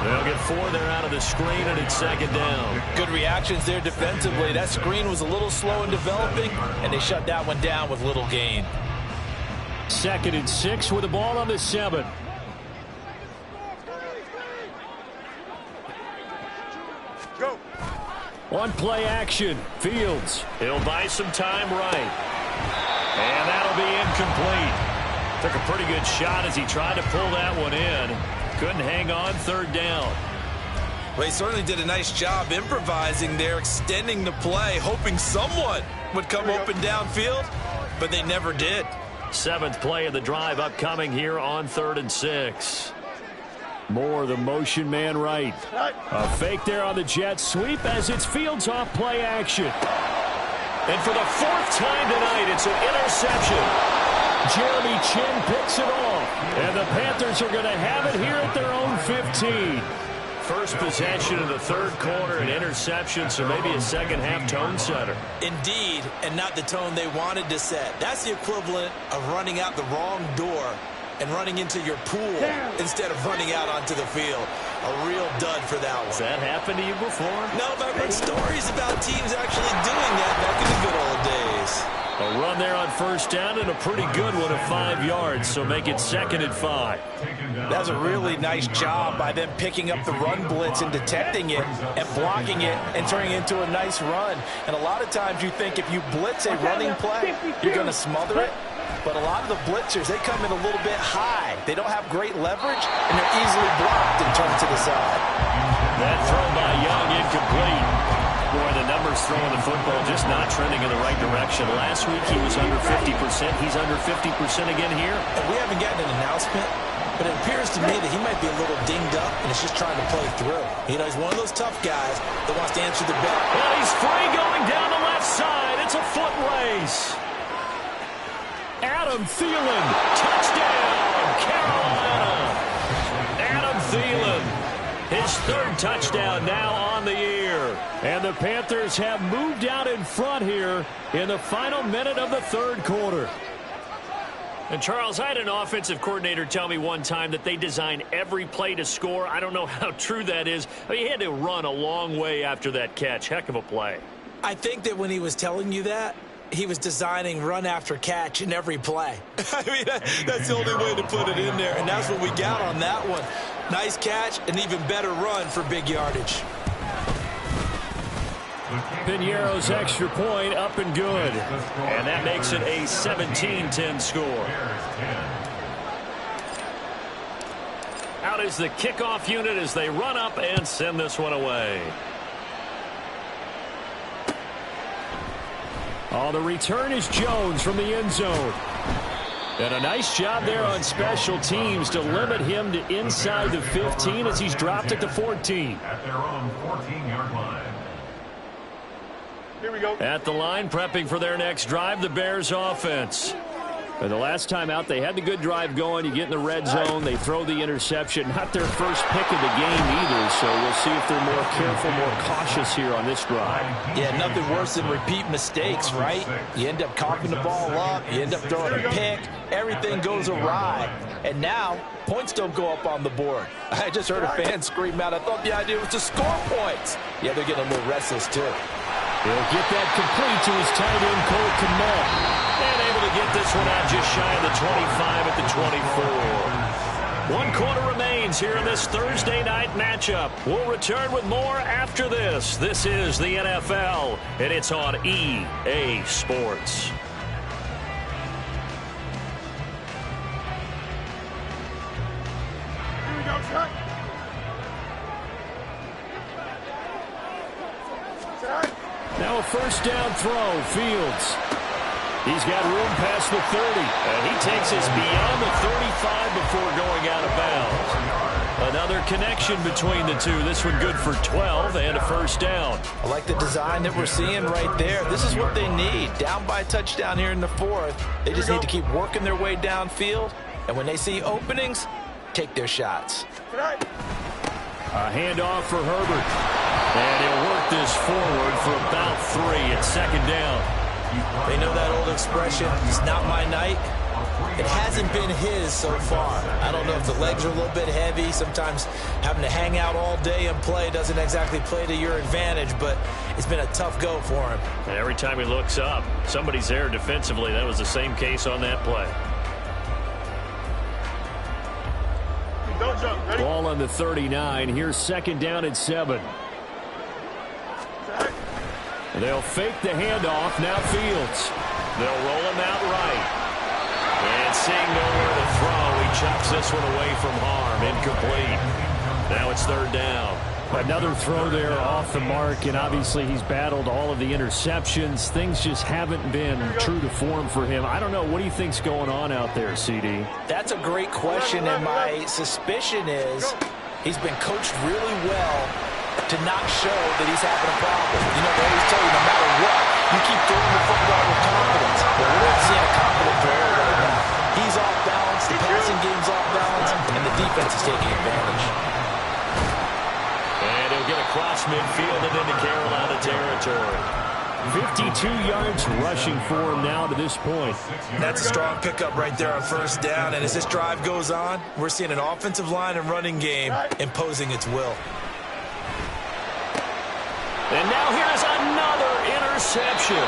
S2: They'll get 4 there out of the screen, and it's 2nd down.
S5: Good reactions there defensively. That screen was a little slow in developing, and they shut that one down with little gain.
S2: 2nd and 6 with the ball on the 7.
S3: Go.
S2: On play action, Fields. He'll buy some time right. And that'll be incomplete. Took a pretty good shot as he tried to pull that one in. Couldn't hang on, 3rd down.
S5: Well, he certainly did a nice job improvising there, extending the play, hoping someone would come open downfield, but they never did.
S2: 7th play of the drive upcoming here on 3rd and 6. Moore, the motion man right. A fake there on the jet sweep as it's Fields off play action. And for the 4th time tonight, it's an interception. Jeremy Chinn picks it off. And the Panthers are going to have it here at their own 15. First possession of the 3rd quarter, an interception, so maybe a second-half tone setter.
S4: Indeed, and not the tone they wanted to set. That's the equivalent of running out the wrong door and running into your pool instead of running out onto the field. A real dud for that one.
S2: Has that happened to you before?
S4: No, but I've heard stories about teams actually doing that back in the good old days.
S2: A run there on 1st down and a pretty good one of 5 yards, so make it 2nd and 5.
S5: That's a really nice job by them picking up the run blitz and detecting it and blocking it and turning it into a nice run. And a lot of times you think if you blitz a running play, you're going to smother it. But a lot of the blitzers, they come in a little bit high. They don't have great leverage, and they're easily blocked and turned to the side.
S2: That throw by Young incomplete. Boy, the numbers throwing the football just not trending in the right direction. Last week he was under 50%. He's under 50% again here.
S4: And we haven't gotten an announcement, but it appears to me that he might be a little dinged up and is just trying to play through. You know, he's one of those tough guys that wants to answer the bell.
S2: Well, he's free going down the left side. It's a foot race. Adam Thielen, touchdown, Carolina. Adam Thielen, his 3rd touchdown now on the year. And the Panthers have moved out in front here in the final minute of the 3rd quarter. And, Charles, I had an offensive coordinator tell me one time that they design every play to score. I don't know how true that is. I mean, he had to run a long way after that catch. Heck of a play.
S4: I think that when he was telling you that, he was designing run after catch in every play. I mean, that's the only way to put it in there, and that's what we got on that one. Nice catch, an even better run for big yardage.
S2: Piñeiro's extra point up and good. And that makes it a 17-10 score. Out is the kickoff unit as they run up and send this one away. Oh, the return is Jones from the end zone. And a nice job there on special teams to limit him to inside the 15 as he's dropped at the 14.
S6: At their own 14-yard line.
S3: Here we go.
S2: At the line, prepping for their next drive, the Bears offense. And the last time out, they had the good drive going. You get in the red zone, they throw the interception. Not their first pick of the game either, so we'll see if they're more careful, more cautious here on this drive.
S5: Yeah, nothing worse than repeat mistakes, right? You end up coughing the ball up, you end up throwing a pick, everything goes awry. And now, points don't go up on the board. I just heard a fan scream out, I thought the idea was to score points. Yeah, they're getting a little restless too.
S2: He'll get that complete to his tight end, Cole Kmet. And able to get this one out just shy of the 25 at the 24. 1 quarter remains here in this Thursday night matchup. We'll return with more after this. This is the NFL, and it's on EA Sports.
S3: Here we go, Chuck.
S2: Now a first down throw, Fields. He's got room past the 30. And he takes us beyond the 35 before going out of bounds. Another connection between the two. This one good for 12 and a first down.
S5: I like the design that we're seeing right there. This is what they need. Down by a touchdown here in the fourth. They just need to keep working their way downfield. And when they see openings, take their shots.
S2: A handoff for Herbert. And he'll work this forward for about 3 at second down.
S4: They know that old expression, it's not my night. It hasn't been his so far. I don't know if the legs are a little bit heavy. Sometimes having to hang out all day and play doesn't exactly play to your advantage, but it's been a tough go for him.
S2: And every time he looks up, somebody's there defensively. That was the same case on that play.
S3: Don't jump. Ready?
S2: Ball on the 39. Here's second down and 7. They'll fake the handoff. Now Fields. They'll roll him out right. And seeing nowhere to throw, he chucks this one away from harm. Incomplete. Now it's third down. Another throw there off the mark, and obviously he's battled all of the interceptions. Things just haven't been true to form for him. I don't know. What do you think's going on out there, CD?
S4: That's a great question, and my suspicion is he's been coached really well to not show that he's having a problem. You know, they always tell you no matter what, you keep throwing the football with confidence. But we're not seeing a confident thrower right now. He's off balance, the passing game's off balance, and the defense is taking advantage.
S2: And he'll get across midfield and into Carolina territory. 52 yards rushing for him now to this point.
S4: That's a strong pickup right there on first down, and as this drive goes on, we're seeing an offensive line and running game imposing its will.
S2: And now here's another interception.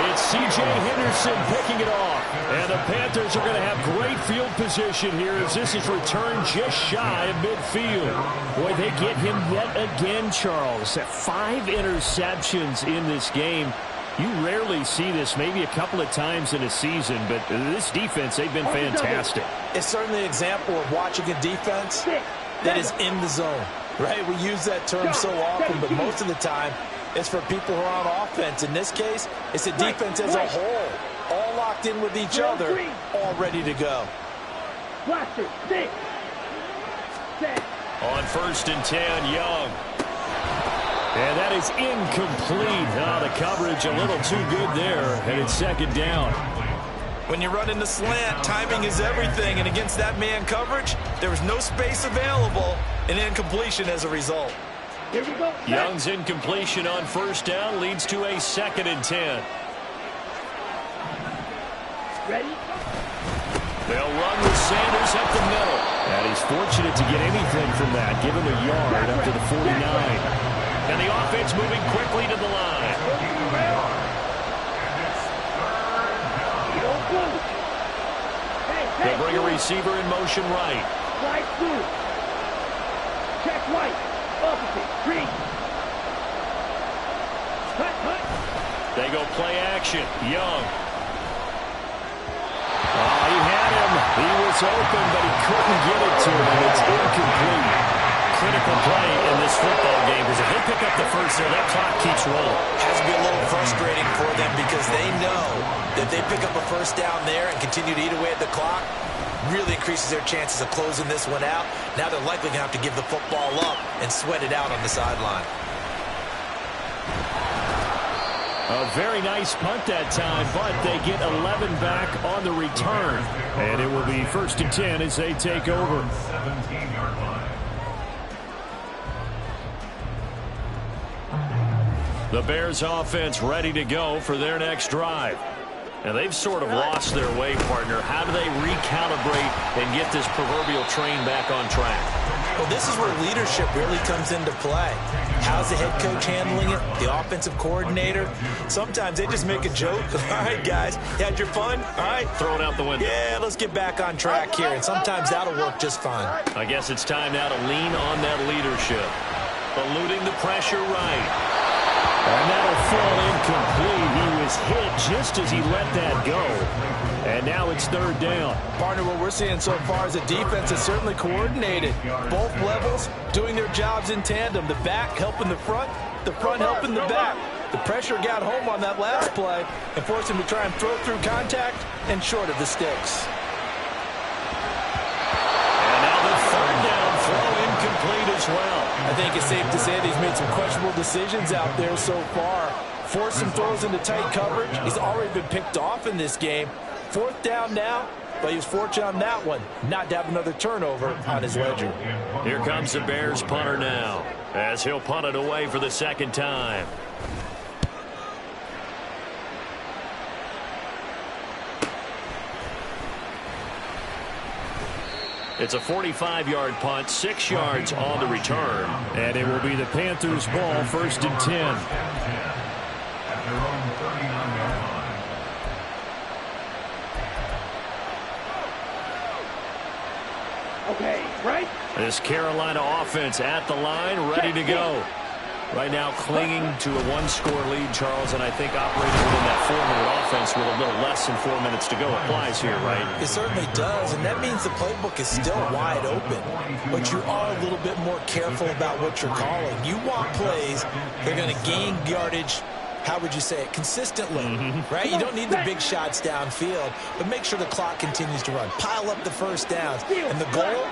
S2: It's C.J. Henderson picking it off. And the Panthers are going to have great field position here as this is returned just shy of midfield. Boy, they get him yet again, Charles. 5 interceptions in this game. You rarely see this, maybe a couple of times in a season, but this defense, they've been fantastic.
S4: It's certainly an example of watching a defense that is in the zone. Right, we use that term so often, but most of the time, it's for people who are on offense. In this case, it's the defense as a whole, all locked in with each other, all ready to go.
S2: On first and 10, Young. And that is incomplete. The coverage a little too good there, and it's second down.
S4: When you run in the slant, timing is everything, and against that man coverage, there was no space available, and incompletion as a result.
S1: Here we go.
S2: Young's incompletion on first down leads to a second and 10.
S1: Ready?
S2: They'll run with Sanders up the middle. And he's fortunate to get anything from that. Give him a yard up to the 49. And the offense moving quickly to the line. They'll bring a receiver in motion right.
S1: Slide through. Check right. Opposite. Green. Cut.
S2: They go play action. Young. Oh, he had him. He was open, but he couldn't get it to him. It's incomplete. Critical play in this football game because if they pick up the first there, that clock keeps rolling.
S4: Has to be a little frustrating for them because they know that if they pick up a first down there and continue to eat away at the clock, really increases their chances of closing this one out. Now they're likely going to have to give the football up and sweat it out on the sideline.
S2: A very nice punt that time, but they get 11 back on the return. And it will be first and 10 as they take over.
S6: 17-yard line.
S2: The Bears offense ready to go for their next drive. And they've sort of lost their way, partner. How do they recalibrate and get this proverbial train back on track?
S4: Well, this is where leadership really comes into play. How's the head coach handling it? The offensive coordinator? Sometimes they just make a joke. All right, guys, you had your fun? All right.
S2: Throw it out the window.
S4: Yeah, let's get back on track here. And sometimes that'll work just fine.
S2: I guess it's time now to lean on that leadership. Eluding the pressure right. And that'll fall incomplete. He was hit just as he let that go. And now it's third down.
S4: Partner, what we're seeing so far is the defense is certainly coordinated. Both levels doing their jobs in tandem. The back helping the front helping the back.
S5: The pressure got home on that last play and forced him to try and throw through contact and short of the sticks.
S2: And now the third down throw incomplete as well.
S5: I think it's safe to say that he's made some questionable decisions out there so far. Forced some throws into tight coverage. He's already been picked off in this game. Fourth down now, but he was fortunate on that one not to have another turnover on his ledger.
S2: Here comes the Bears punter now, as he'll punt it away for the second time. It's a 45-yard punt, 6 yards on the return. And it will be the Panthers' ball, 1st and 10.
S6: At their own 39-yard line.
S1: Okay, right?
S2: This Carolina offense at the line, ready to go. Right now clinging to a one-score lead, Charles, and I think operating within that 4-minute offense with a little less than 4 minutes to go applies here, right?
S4: It certainly does, and that means the playbook is still wide open. But you are a little bit more careful about what you're calling. You want plays that are going to gain yardage, how would you say it, consistently, right? You don't need the big shots downfield, but make sure the clock continues to run. Pile up the first downs, and the goal,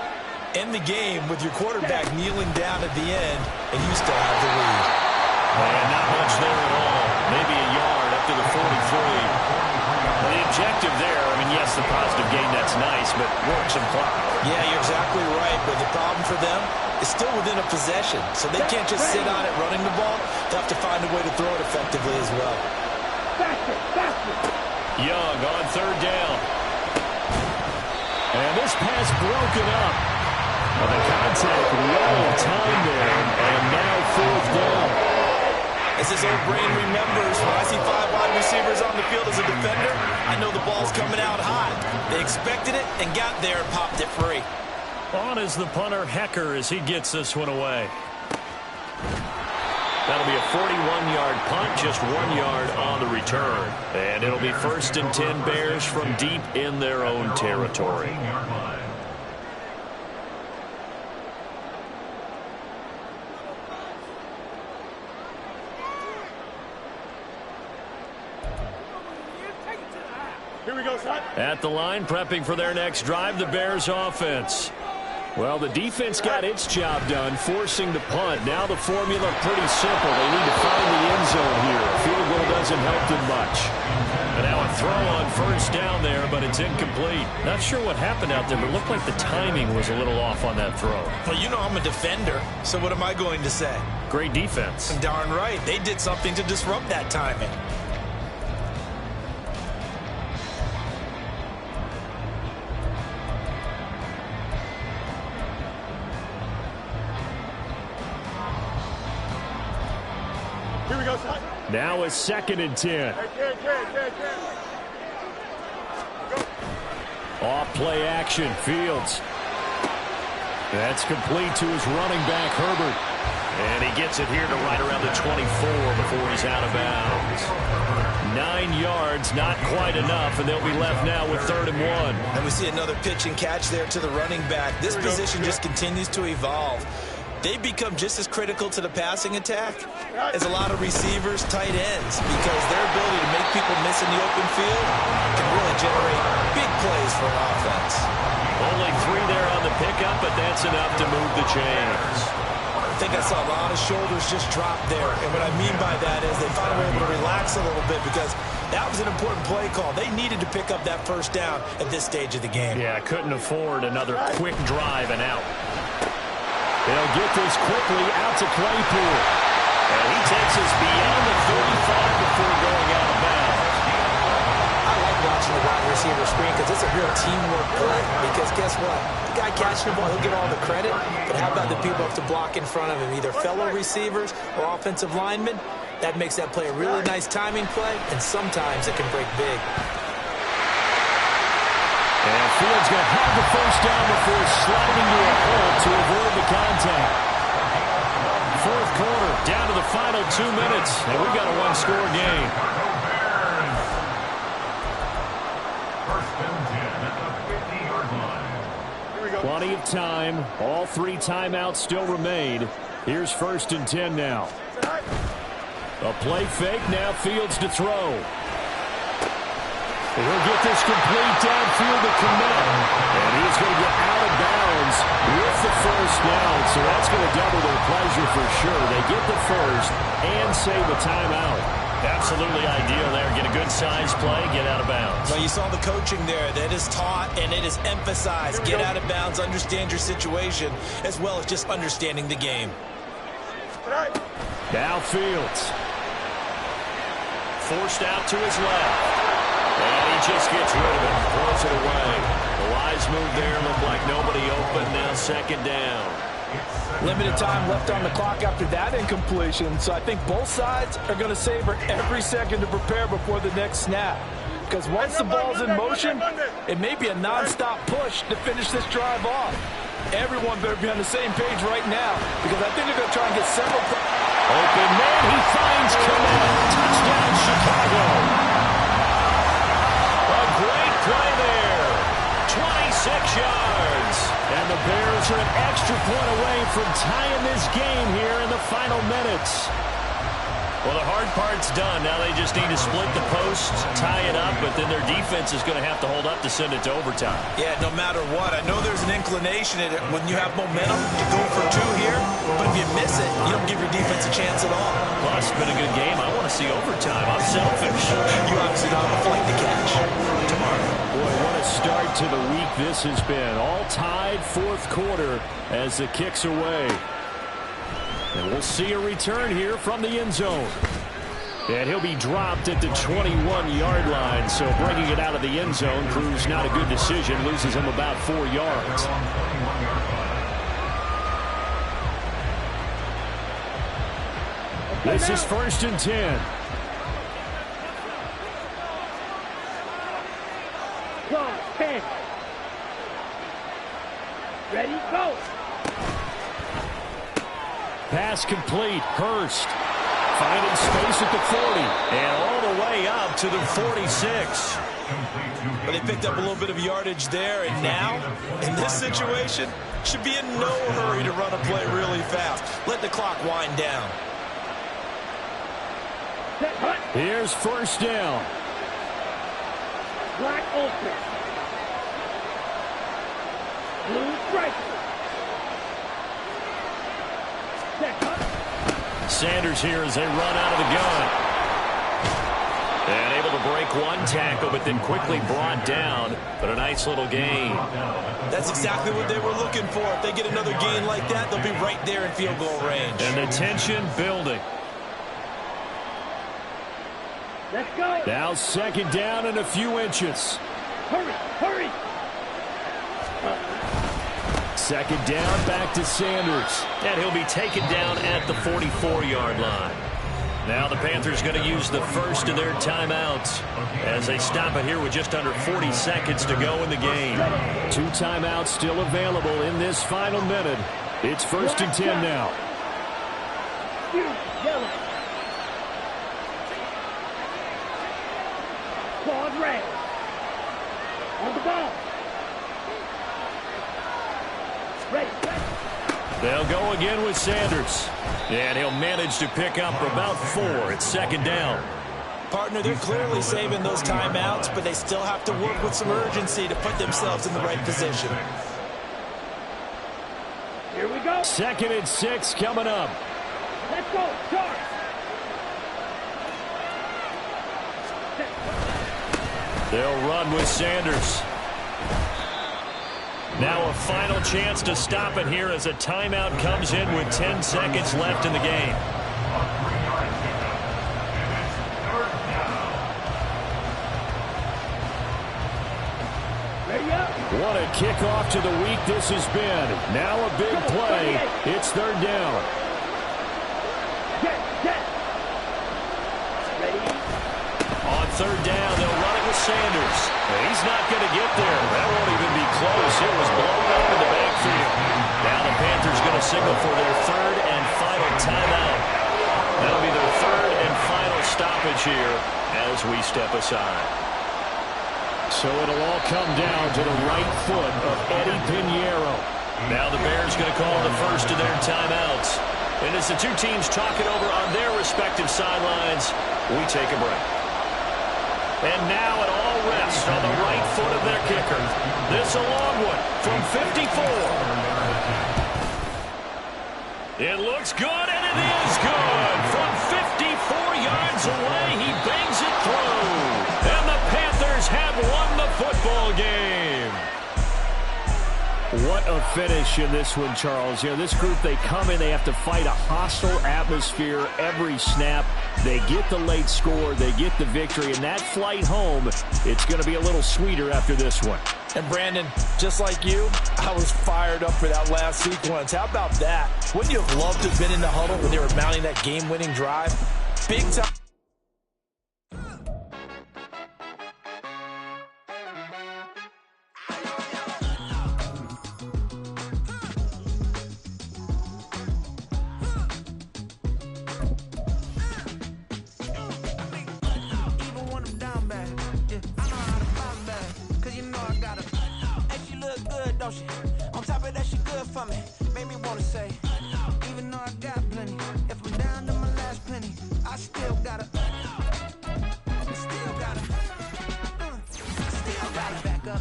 S4: end the game with your quarterback kneeling down at the end, and you still have the lead.
S2: And not much there at all. Maybe a yard up to the 43. The objective there, I mean, yes, the positive gain, that's nice, but work some clock.
S4: Yeah, you're exactly right, but the problem for them is still within a possession, so they can't just sit on it running the ball. They'll have to find a way to throw it effectively as well.
S2: Young on 3rd down. And this pass broken up. Well, the contact well in time there, and now 4th down.
S4: As his old brain remembers, when I see 5 wide receivers on the field as a defender, I know the ball's coming out hot. They expected it and got there and popped it free.
S2: On is the punter, Hecker, as he gets this one away. That'll be a 41-yard punt, just 1 yard on the return. And it'll be 1st and 10 Bears from deep in their own territory.
S3: Here we go, son.
S2: At the line, prepping for their next drive, the Bears offense. Well, the defense got its job done, forcing the punt. Now the formula pretty simple. They need to find the end zone here. A field goal doesn't help them much. And now a throw on 1st down there, but it's incomplete. Not sure what happened out there, but it looked like the timing was a little off on that throw.
S4: Well, you know I'm a defender, so what am I going to say?
S2: Great defense.
S4: Darn right. They did something to disrupt that timing.
S3: Here we go, son.
S2: Now a 2nd and 10. Off play action, Fields. That's complete to his running back, Herbert. And he gets it here to right around the 24 before he's out of bounds. 9 yards, not quite enough, and they'll be left now with 3rd and 1.
S4: And we see another pitch and catch there to the running back. This position just continues to evolve. They become just as critical to the passing attack as a lot of receivers, tight ends, because their ability to make people miss in the open field can really generate big plays for an offense.
S2: Only 3 there on the pickup, but that's enough to move the chains.
S4: I think I saw a lot of shoulders just drop there, and what I mean by that is they finally were able to relax a little bit because that was an important play call. They needed to pick up that 1st down at this stage of the game.
S2: Yeah, couldn't afford another quick drive and out. They'll get this quickly out to Claypool. And he takes us beyond the 35 before going out of bounds.
S4: I like watching the wide receiver screen because it's a real teamwork play. Because guess what? The guy catching the ball, he'll get all the credit. But how about the people who have to block in front of him, either fellow receivers or offensive linemen? That makes that play a really nice timing play, and sometimes it can break big.
S2: And Fields going to have the 1st down before sliding to a hole to avoid the contact. 4th quarter, down to the final 2 minutes, and we got a 1-score game.
S6: First and 10 at the 50-yard line.
S2: Plenty of time. All 3 timeouts still remain. Here's 1st and 10 now. A play fake, now Fields to throw. He'll get this complete downfield to commit. And he's going to get out of bounds with the first down. So that's going to double their pleasure for sure. They get the first and save a timeout.
S7: Absolutely ideal there. Get a good size play, get out of bounds.
S5: Well, you saw the coaching there. That is taught and it is emphasized. Get out of bounds, understand your situation, as well as just understanding the game.
S2: Now Fields.
S7: Forced out to his left. And he just gets rid of it, throws it away. The wise move there, looked like nobody open, now second down.
S5: Limited time left on the clock after that incompletion, so I think both sides are going to savor every second to prepare before the next snap. Because once the ball's in motion, it may be a non-stop push to finish this drive off. Everyone better be on the same page right now, because I think they're going to try and get several.
S2: Open man, he finds Kmet. Touchdown, Chicago.
S7: Great play there. 26 yards.
S2: And the Bears are an extra point away from tying this game here in the final minutes.
S7: Well, the hard part's done. Now they just need to split the posts, tie it up, but then their defense is going to have to hold up to send it to overtime.
S5: Yeah, no matter what. I know there's an inclination in it when you have momentum to go for two here, but if you miss it, you don't give your defense a chance at all.
S7: Plus, it's been a good game. I want to see overtime. I'm selfish.
S5: You obviously don't have a flight to catch tomorrow.
S2: Boy, what a start to the week this has been. All tied fourth quarter as the kick's away. And we'll see a return here from the end zone. And he'll be dropped at the 21-yard line. So bringing it out of the end zone proves not a good decision. Loses him about 4 yards. This is 1st and 10.
S1: Clock, 10. Ready, go.
S2: Pass complete. Hurst finding space at the 40.
S7: And all the way up to the 46.
S5: But they picked up a little bit of yardage there, and now, in this situation, should be in no hurry to run a play really fast. Let the clock wind down.
S2: Here's 1st down.
S1: Black open. Blue striker.
S7: Sanders here as they run out of the gun. And able to break one tackle, but then quickly brought down. But a nice little gain.
S5: That's exactly what they were looking for. If they get another gain like that, they'll be right there in field goal range.
S7: And the tension building.
S1: Let's go.
S2: Now 2nd down and a few inches.
S1: Hurry, hurry.
S2: 2nd down, back to Sanders.
S7: And he'll be taken down at the 44-yard line. Now the Panthers going to use the first of their timeouts as they stop it here with just under 40 seconds to go in the game.
S2: 2 timeouts still available in this final minute. It's 1st and 10 now.
S1: Yellow. Quad red. On the ball. Ready.
S7: They'll go again with Sanders. And he'll manage to pick up about 4. It's 2nd down.
S5: Partner, they're clearly saving those timeouts, but they still have to work with some urgency to put themselves in the right position.
S1: Here we go.
S2: 2nd and 6 coming up.
S1: Let's go. Charge.
S7: They'll run with Sanders. Now a final chance to stop it here as a timeout comes in with 10 seconds left in the game.
S1: Ready up.
S2: What a kickoff to the week this has been. Now a big play. It's 3rd down.
S1: Get. Ready.
S7: On 3rd down, they'll run it with Sanders. He's not going to get there. That won't even be close. It was blown up in the backfield. Now the Panthers going to signal for their 3rd and final timeout. That'll be their 3rd and final stoppage here as we step aside.
S2: So it'll all come down to the right foot of Eddie Pinheiro.
S7: Now the Bears going to call the first of their timeouts. And as the two teams talk it over on their respective sidelines, we take a break. And now it all rests on the right foot of their kicker. This a long one from 54. It looks good, and it is good. From 54 yards away, he bangs it through. And the Panthers have won the football game. What a finish in this one, Charles. You know, this group, they come in, they have to fight a hostile atmosphere every snap. They get the late score, they get the victory, and that flight home, it's going to be a little sweeter after this one.
S5: And Brandon, just like you, I was fired up for that last sequence. How about that? Wouldn't you have loved to have been in the huddle when they were mounting that game-winning drive? Big time.
S1: On top of that, she good for me. Made me wanna say, even though I got plenty, if I'm down to my last penny, I still gotta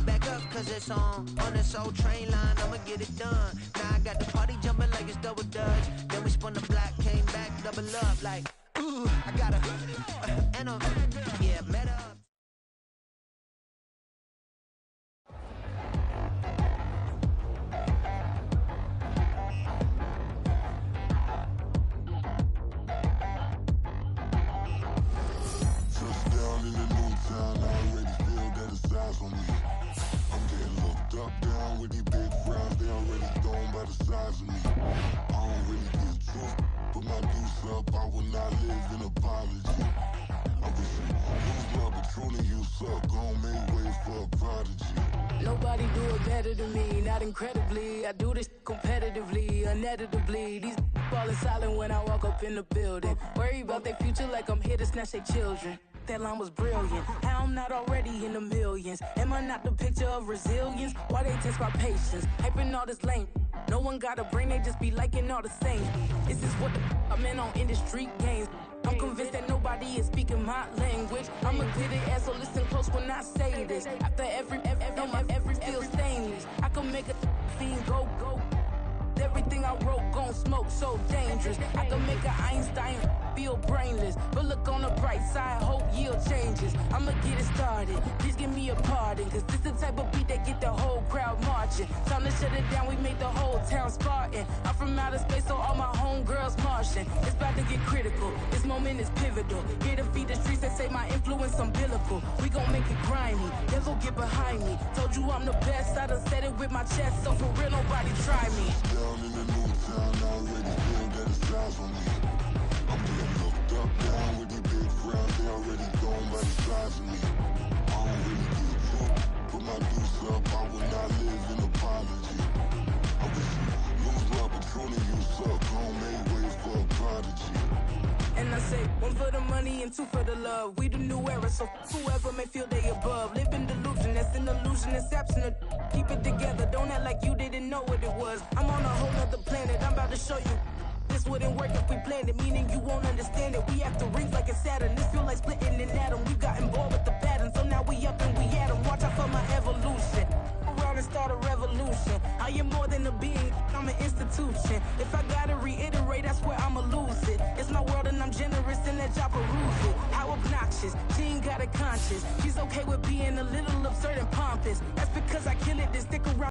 S1: back up, cause it's on this old train line, I'ma get it done. Now I got the party jumping like it's double dutch. Then we spun the block, came back, double up, like, ooh, I gotta, and yeah, met up.
S8: Nobody do it better than me, not incredibly. I do this competitively, uneditably. These falling silent when I walk up in the building. Worry about their future like I'm here to snatch their children. That line was brilliant. How I'm not already in the millions? Am I not the picture of resilience? Why they test my patience? Hyping all this lame. No one got a brain, they just be liking all the same. This is what the I'm in on industry games. I'm convinced that nobody is speaking my language. I'm a clear their ass, so listen close when I say this. After every feel stainless. I can make a fiend go. Everything I wrote gon' smoke, so dangerous. I can make an Einstein feel brainless. But look on the bright side, hope yield changes. I'ma get it started, please give me a pardon. Cause this the type of beat that get the whole crowd marching. Time to shut it down, we made the whole town Spartan. I'm from outer space, so all my homegirls Martian. It's about to get critical, this moment is pivotal. Here to feed the streets that say my influence umbilical. We gon' make it grimy, never get behind me. Told you I'm the best, I done said it with my chest. So for real, nobody try me.
S9: In the new town, I already feel that it's eyes on me. I'm getting looked up, down with these big crowds, they already gone by the size of me. I don't really get drunk, put my deuce up, I will not live in apology. I wish you lose love, but truly you suck, gon' make way for a prodigy.
S8: And I say, one for the money and two for the love. We the new era, so whoever may feel they above. Live in delusion, that's an illusion, it's absent. Keep it together, don't act like you didn't know what it was. I'm on a whole nother planet, I'm about to show you. This wouldn't work if we planned it, meaning you won't understand it. We have to rings like a Saturn, this feel like splitting an atom. We got involved with the pattern, so now we up and we at 'em. Watch out for my evolution. Around and start a revolution. I am more than a being, I'm an institution. If I gotta reiterate, that's where I'ma lose it. It's my world and I'm generous and let y'all peruse it. How obnoxious, she ain't got a conscience. She's okay with being a little absurd and pompous.